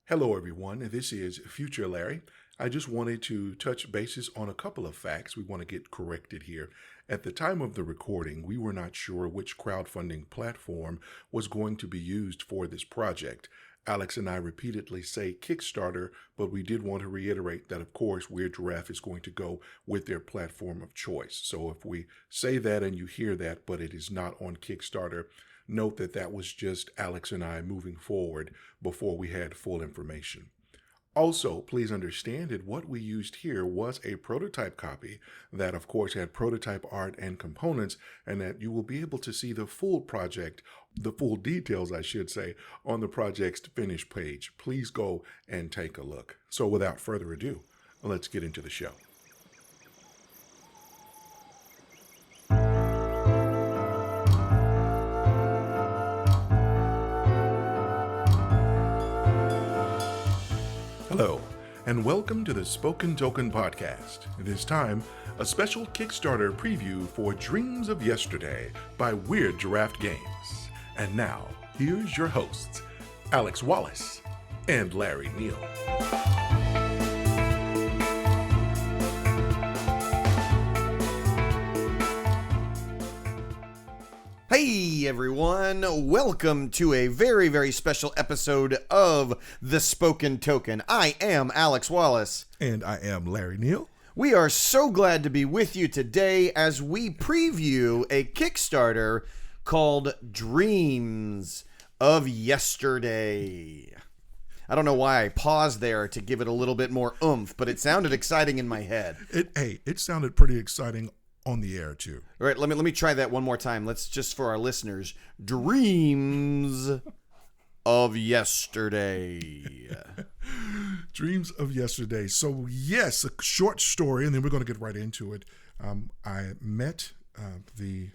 Hello, everyone. This is Future Larry. I just wanted to touch bases on a couple of facts we want to get corrected here. At the time of the recording, we were not sure which crowdfunding platform was going to be used for this project. Alex and I repeatedly say Kickstarter, but we did want to reiterate that, of course, Giraffe is going to go with their platform of choice. So if we say that and you hear that, but it is not on Kickstarter, note that that was just Alex and I moving forward before we had full information. Also, please understand that what we used here was a prototype copy that, of course, had prototype art and components, and that you will be able to see the full project, the full details, I should say, on the project's finished page. Please go and take a look. So without further ado, let's get into the show. Hello, and welcome to the Spoken Token Podcast. This time, a special Kickstarter preview for Dreams of Yesterday by Weird Giraffe Games. And now, here's your hosts, Alex Wallace and Larry Neal. Hey everyone, welcome to a very, very special episode of The Spoken Token. I am Alex Wallace. And I am Larry Neal. We are so glad to be with you today as we preview a Kickstarter called Dreams of Yesterday. I don't know why I paused there to give it a little bit more oomph, but it sounded exciting in my head. It sounded pretty exciting on the air too. All right, let me try that one more time. Let's just for our listeners. Dreams of Yesterday. Dreams of Yesterday. So yes, a short story, and then we're going to get right into it. I met the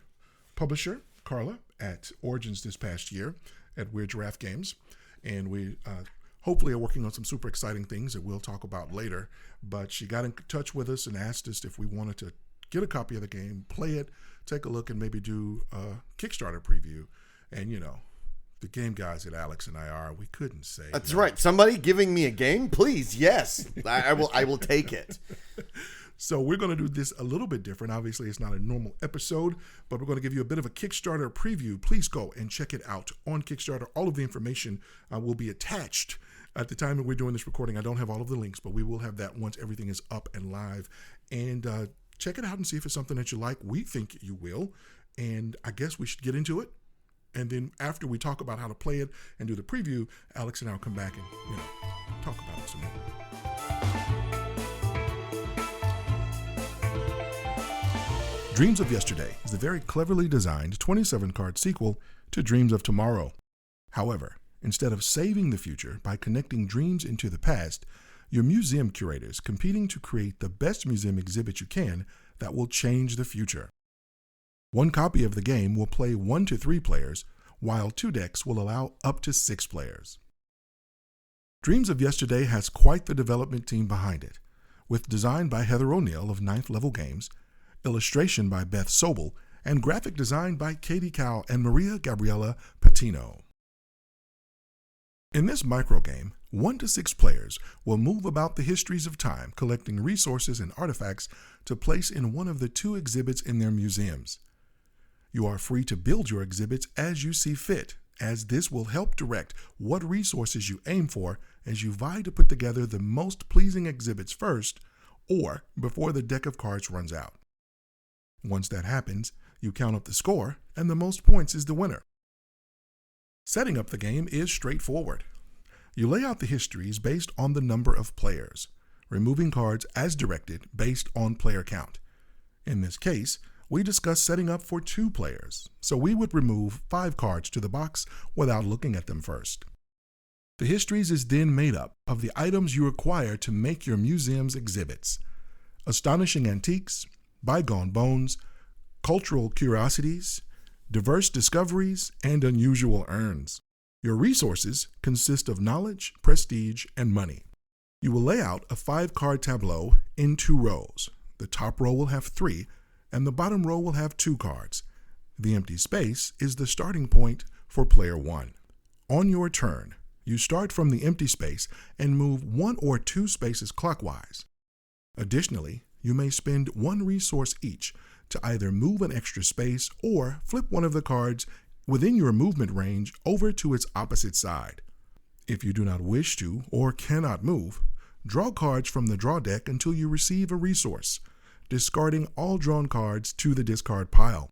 publisher, Carla, at Origins this past year at Weird Giraffe Games, and we hopefully are working on some super exciting things that we'll talk about later. But she got in touch with us and asked us if we wanted to get a copy of the game, play it, take a look, and maybe do a Kickstarter preview. And, you know, the game guys that Alex and I are, we couldn't say That's no. right. Somebody giving me a game? Please, yes. I will take it. So we're going to do this a little bit different. Obviously, it's not a normal episode, but we're going to give you a bit of a Kickstarter preview. Please go and check it out on Kickstarter. All of the information will be attached. At the time that we're doing this recording, I don't have all of the links, but we will have that once everything is up and live. And check it out and see if it's something that you like. We think you will. And I guess we should get into it. And then after we talk about how to play it and do the preview, Alex and I will come back and, talk about it some more. Dreams of Yesterday is a very cleverly designed 27-card sequel to Dreams of Tomorrow. However, instead of saving the future by connecting dreams into the past, your museum curators competing to create the best museum exhibit you can that will change the future. One copy of the game will play 1 to 3 players, while 2 decks will allow up to 6 players. Dreams of Yesterday has quite the development team behind it, with design by Heather O'Neill of 9th Level Games, illustration by Beth Sobel, and graphic design by Katie Cow and Maria Gabriela Patino. In this microgame, 1 to 6 players will move about the histories of time, collecting resources and artifacts to place in one of the 2 exhibits in their museums. You are free to build your exhibits as you see fit, as this will help direct what resources you aim for as you vie to put together the most pleasing exhibits first, or before the deck of cards runs out. Once that happens, you count up the score, and the most points is the winner. Setting up the game is straightforward. You lay out the histories based on the number of players, removing cards as directed based on player count. In this case, we discussed setting up for 2 players, so we would remove 5 cards to the box without looking at them first. The histories is then made up of the items you require to make your museum's exhibits: astonishing antiques, bygone bones, cultural curiosities, diverse discoveries, and unusual urns. Your resources consist of knowledge, prestige, and money. You will lay out a 5-card tableau in 2 rows. The top row will have 3, and the bottom row will have 2 cards. The empty space is the starting point for player 1. On your turn, You start from the empty space and move 1 or 2 spaces clockwise. Additionally, you may spend 1 resource each to either move an extra space or flip one of the cards within your movement range over to its opposite side. If you do not wish to or cannot move, draw cards from the draw deck until you receive a resource, discarding all drawn cards to the discard pile.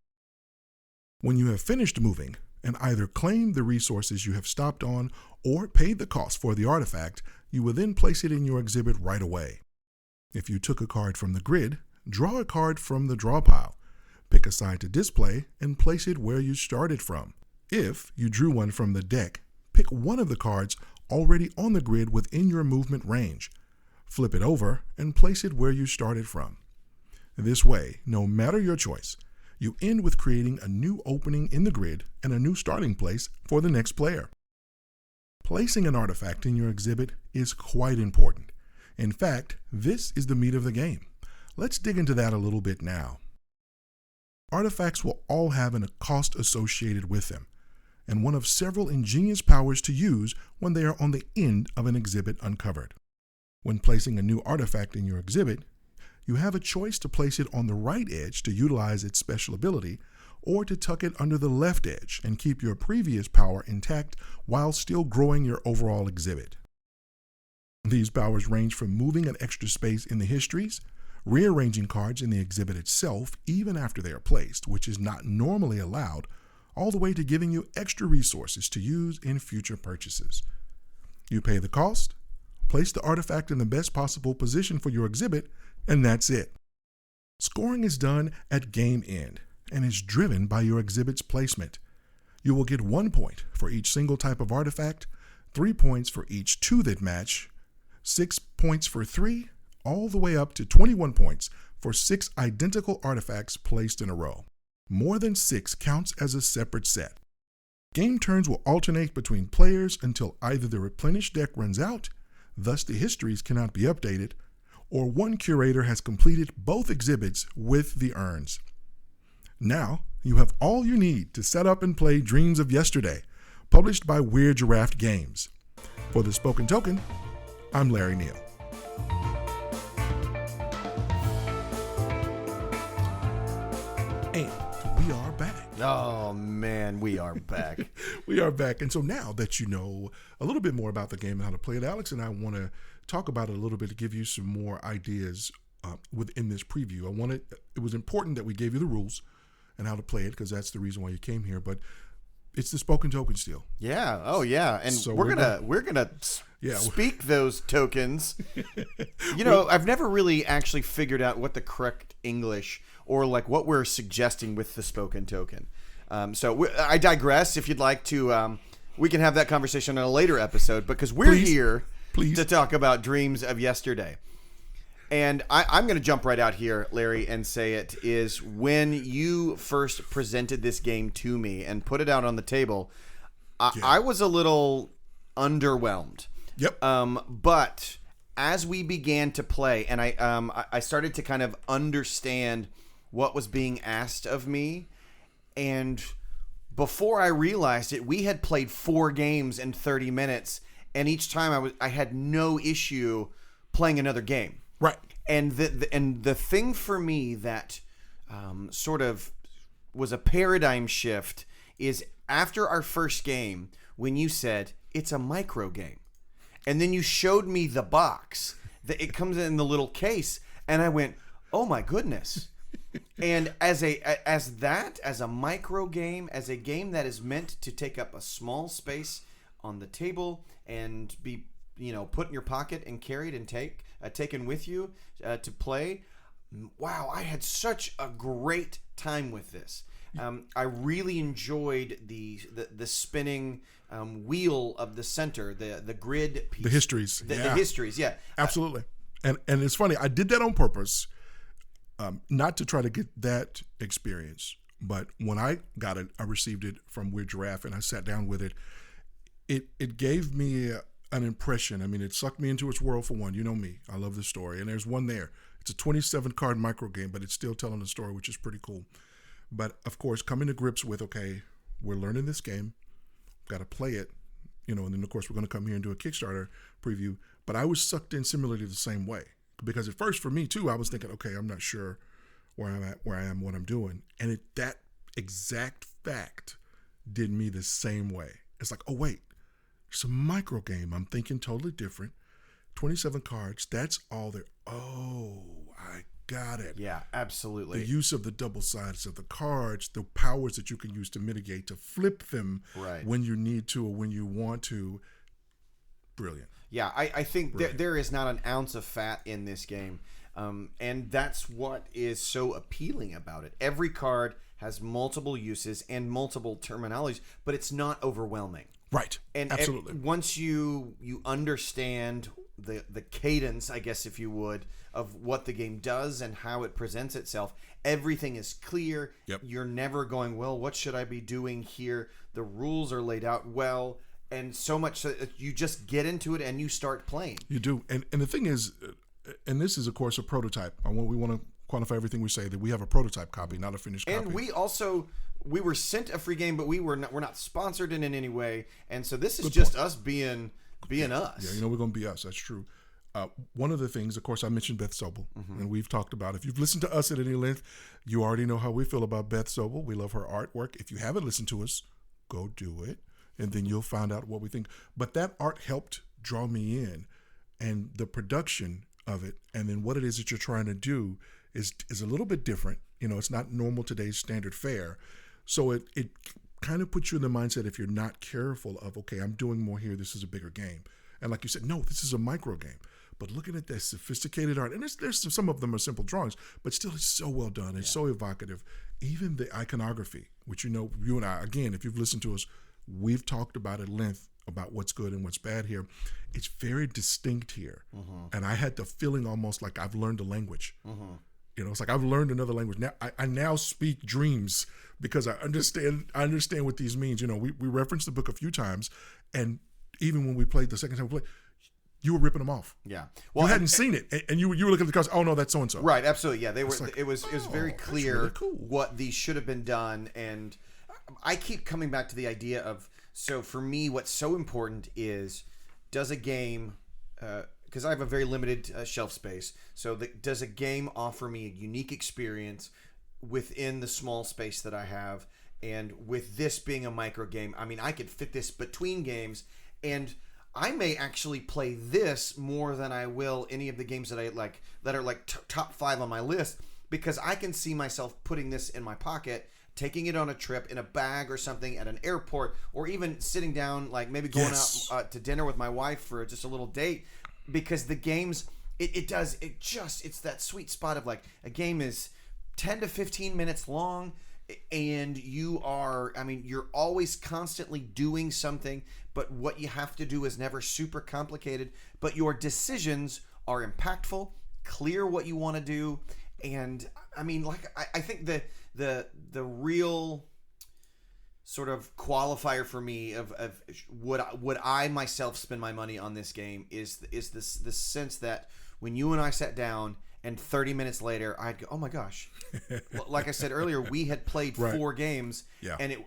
When you have finished moving and either claimed the resources you have stopped on or paid the cost for the artifact, you will then place it in your exhibit right away. If you took a card from the grid, draw a card from the draw pile, pick a side to display, and place it where you started from. If you drew one from the deck, pick one of the cards already on the grid within your movement range, flip it over, and place it where you started from. This way, no matter your choice, you end with creating a new opening in the grid and a new starting place for the next player. Placing an artifact in your exhibit is quite important. In fact, this is the meat of the game. Let's dig into that a little bit now. Artifacts will all have a cost associated with them, and one of several ingenious powers to use when they are on the end of an exhibit uncovered. When placing a new artifact in your exhibit, you have a choice to place it on the right edge to utilize its special ability, or to tuck it under the left edge and keep your previous power intact while still growing your overall exhibit. These powers range from moving an extra space in the histories, rearranging cards in the exhibit itself even after they are placed, which is not normally allowed, all the way to giving you extra resources to use in future purchases. You pay the cost, place the artifact in the best possible position for your exhibit, and that's it. Scoring is done at game end and is driven by your exhibit's placement. You will get 1 point for each single type of artifact, 3 points for each 2 that match, 6 points for 3, all the way up to 21 points for 6 identical artifacts placed in a row. More than 6 counts as a separate set. Game turns will alternate between players until either the replenished deck runs out, thus the histories cannot be updated, or one curator has completed both exhibits with the urns. Now, you have all you need to set up and play Dreams of Yesterday, published by Weird Giraffe Games. For the Spoken Token, I'm Larry Neal. And we are back. Oh, man, we are back. We are back. And so now that you know a little bit more about the game and how to play it, Alex and I want to talk about it a little bit to give you some more ideas within this preview. It was important that we gave you the rules and how to play it because that's the reason why you came here. But it's the Spoken Token still. Yeah. Oh, yeah. And So we're gonna Yeah. speak those tokens. You know, I've never really actually figured out what the correct English or like what we're suggesting with the spoken token. I digress. If you'd like to, we can have that conversation in a later episode because we're here to talk about Dreams of Yesterday. And I'm going to jump right out here, Larry, and say it is when you first presented this game to me and put it out on the table, I was a little underwhelmed. Yep. But as we began to play, and I started to kind of understand what was being asked of me, and before I realized it, we had played 4 games in 30 minutes, and each time I had no issue playing another game. Right. And the thing for me that sort of was a paradigm shift is after our first game when you said it's a micro game, and then you showed me the box that it comes in the little case, and I went, oh my goodness. And as a micro game, as a game that is meant to take up a small space on the table and be put in your pocket and carried and taken with you to play. Wow, I had such a great time with this. I really enjoyed the spinning wheel of the center, the grid piece. The histories. The histories, yeah. Absolutely. And it's funny, I did that on purpose, not to try to get that experience. But when I got it, I received it from Weird Giraffe and I sat down with it. It gave me an impression. I mean, it sucked me into its world for one. You know me. I love the story. And there's one there. It's a 27-card micro game, but it's still telling the story, which is pretty cool. But, of course, coming to grips with, okay, we're learning this game. Got to play it, and then of course we're going to come here and do a Kickstarter preview. But I was sucked in similarly the same way, because at first for me too, I was thinking, okay, I'm not sure where I'm at, where I am, what I'm doing, and that exact fact did me the same way. It's like, oh wait, it's a micro game. I'm thinking totally different. 27 cards. That's all there. Oh, I got it. Yeah, absolutely. The use of the double sides of the cards, the powers that you can use to mitigate, to flip them when you need to or when you want to. Brilliant. Yeah, I think there is not an ounce of fat in this game. And that's what is so appealing about it. Every card has multiple uses and multiple terminologies, but it's not overwhelming. Right. And absolutely. Once you understand the cadence, I guess if you would, of what the game does and how it presents itself, everything is clear. Yep. You're never going, well, what should I be doing here? The rules are laid out well, and so much so that you just get into it and you start playing. You do. And the thing is, and this is, of course, a prototype. We want to quantify everything we say, that we have a prototype copy, not a finished copy. And we were sent a free game, but we're not sponsored in any way. And so this is just us being us. Yeah, we're going to be us. That's true. One of the things, of course, I mentioned Beth Sobel, and we've talked about, if you've listened to us at any length, you already know how we feel about Beth Sobel. We love her artwork. If you haven't listened to us, go do it, and then you'll find out what we think. But that art helped draw me in, and the production of it, and then what it is that you're trying to do is a little bit different. It's not normal today's standard fare. So it kind of puts you in the mindset, if you're not careful, of, okay, I'm doing more here, this is a bigger game. And like you said, no, this is a micro game. But looking at that sophisticated art, and there's some of them are simple drawings, but still it's so well done. It's so evocative. Even the iconography, which you and I, again, if you've listened to us, we've talked about at length about what's good and what's bad here. It's very distinct here. And I had the feeling almost like I've learned a language. It's like I've learned another language. Now I now speak dreams because I understand what these means. We referenced the book a few times, and even when we played the second time we played, you were ripping them off. Yeah. Well, you hadn't seen it, and you were looking at the cards. Oh no, that's so and so. Right. Absolutely. Yeah. They were. Like, it was very clear really cool. what these should have been done, and I keep coming back to the idea of, so for me, what's so important is, does a game, because I have a very limited shelf space, so does a game offer me a unique experience within the small space that I have? And with this being a micro game, I mean, I could fit this between games, and I may actually play this more than I will any of the games that I like that are like top 5 on my list, because I can see myself putting this in my pocket, taking it on a trip in a bag or something at an airport, or even sitting down, like maybe going out to dinner with my wife for just a little date, because the games, it's that sweet spot of, like, a game is 10 to 15 minutes long, and you're always constantly doing something, but what you have to do is never super complicated, but your decisions are impactful, clear what you want to do. And I mean, like, I think the real sort of qualifier for me of would I myself spend my money on this game is this sense that when you and I sat down and 30 minutes later I'd go, oh my gosh, like I said earlier, we had played 4 games, and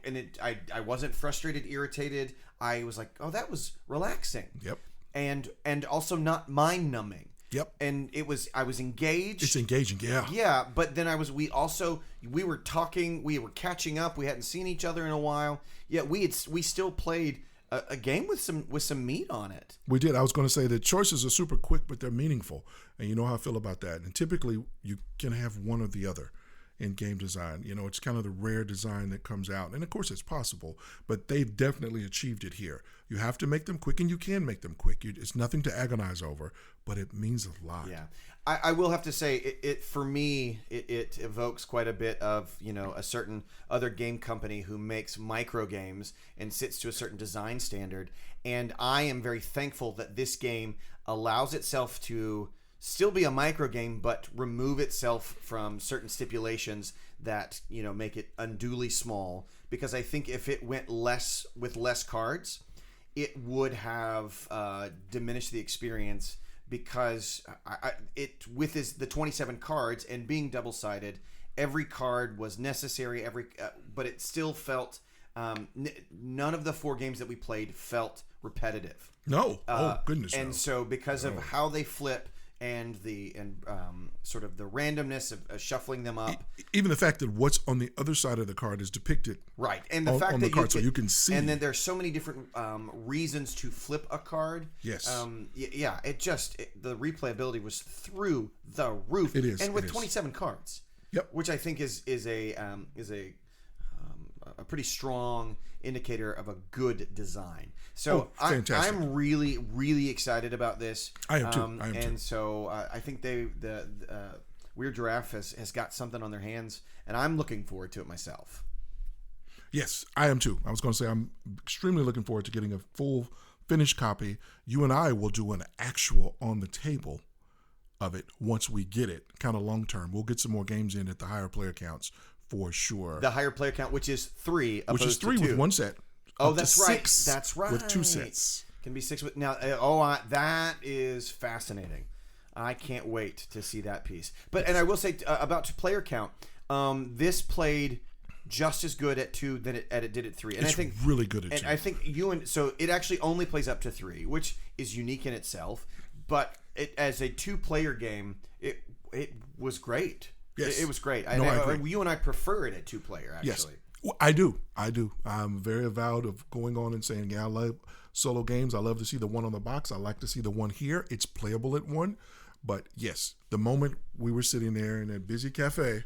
I wasn't frustrated, irritated. I was like, oh, that was relaxing. Yep. And also not mind numbing. Yep. And I was engaged. It's engaging, yeah. Yeah, but then we were talking, we were catching up, we hadn't seen each other in a while. Yeah, we still played a game with some meat on it. We did. I was going to say the choices are super quick, but they're meaningful. And you know how I feel about that. And typically you can have one or the other in game design. It's kind of the rare design that comes out. And of course it's possible, but they've definitely achieved it here. You have to make them quick, and you can make them quick. It's nothing to agonize over, but it means a lot. Yeah. I will have to say, it for me, it evokes quite a bit of, a certain other game company who makes micro games and sits to a certain design standard. And I am very thankful that this game allows itself to still be a micro game, but remove itself from certain stipulations that, make it unduly small. Because I think if it went with less cards, it would have diminished the experience. Because the 27 cards and being double-sided, every card was necessary. But it still felt none of the 4 games that we played felt repetitive. No. Oh, goodness. And no. so because of how they flip and sort of the randomness of shuffling them up. Even the fact that what's on the other side of the card is depicted. Right. And the fact on that the card, so you can see. And then there's so many different reasons to flip a card. Yes. Yeah, the replayability was through the roof. It is. And with 27 cards. Yep. Which I think is a pretty strong indicator of a good design. So I'm really, really excited about this. I am too. And so I think the Weird Giraffe has got something on their hands, and I'm looking forward to it myself. Yes, I am too. I was going to say I'm extremely looking forward to getting a full finished copy. You and I will do an actual on the table of it once we get it, kind of long term. We'll get some more games in at the higher player counts for sure. The higher player count, which is 3, which is 3 with one set. Oh, that's right. That's right. With 2 sets. Can be 6 with now. That is fascinating. I can't wait to see that piece. And I will say about player count. This played just as good at 2 than it did at 3. And it's I think really good at 2. And I think so it actually only plays up to 3, which is unique in itself. But as a 2-player game, it was great. Yes. It was great. I agree. You and I prefer it at 2-player, actually. Yes. Well, I do. I'm very avowed of going on and saying, yeah, I love solo games. I love to see the one on the box. I like to see the one here. It's playable at 1. But yes, the moment we were sitting there in that busy cafe,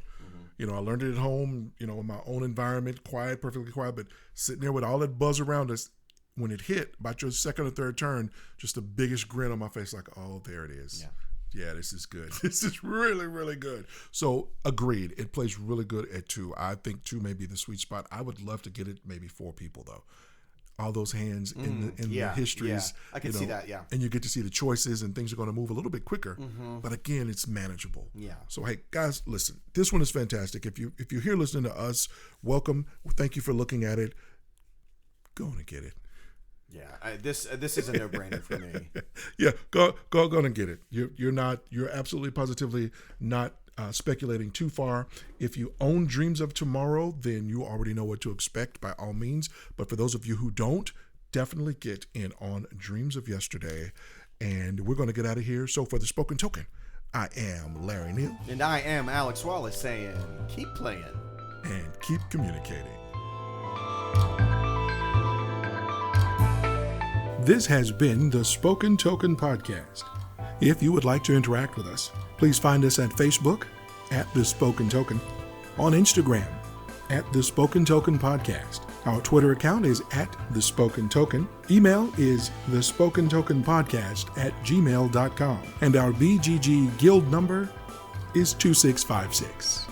I learned it at home, in my own environment, quiet, perfectly quiet, but sitting there with all that buzz around us, when it hit about your second or third turn, just the biggest grin on my face, like, oh, there it is. Yeah, this is good. This is really, really good. So, agreed. It plays really good at 2. I think 2 may be the sweet spot. I would love to get it maybe 4 people, though. All those hands in the histories. Yeah. I can see that, yeah. And you get to see the choices, and things are going to move a little bit quicker. But again, it's manageable. Yeah. So, hey, guys, listen. This one is fantastic. If you're here listening to us, welcome. Thank you for looking at it. Go on and get it. Yeah, this is a no-brainer for me. Yeah, go and get it. You're absolutely positively not speculating too far. If you own Dreams of Tomorrow, then you already know what to expect by all means. But for those of you who don't, definitely get in on Dreams of Yesterday. And we're going to get out of here. So for the Spoken Token, I am Larry Neal. And I am Alex Wallace saying, keep playing. And keep communicating. This has been the Spoken Token Podcast. If you would like to interact with us, please find us at Facebook at The Spoken Token, on Instagram at The Spoken Token Podcast. Our Twitter account is at The Spoken Token. Email is thespokentokenpodcast@gmail.com. And our BGG guild number is 2656.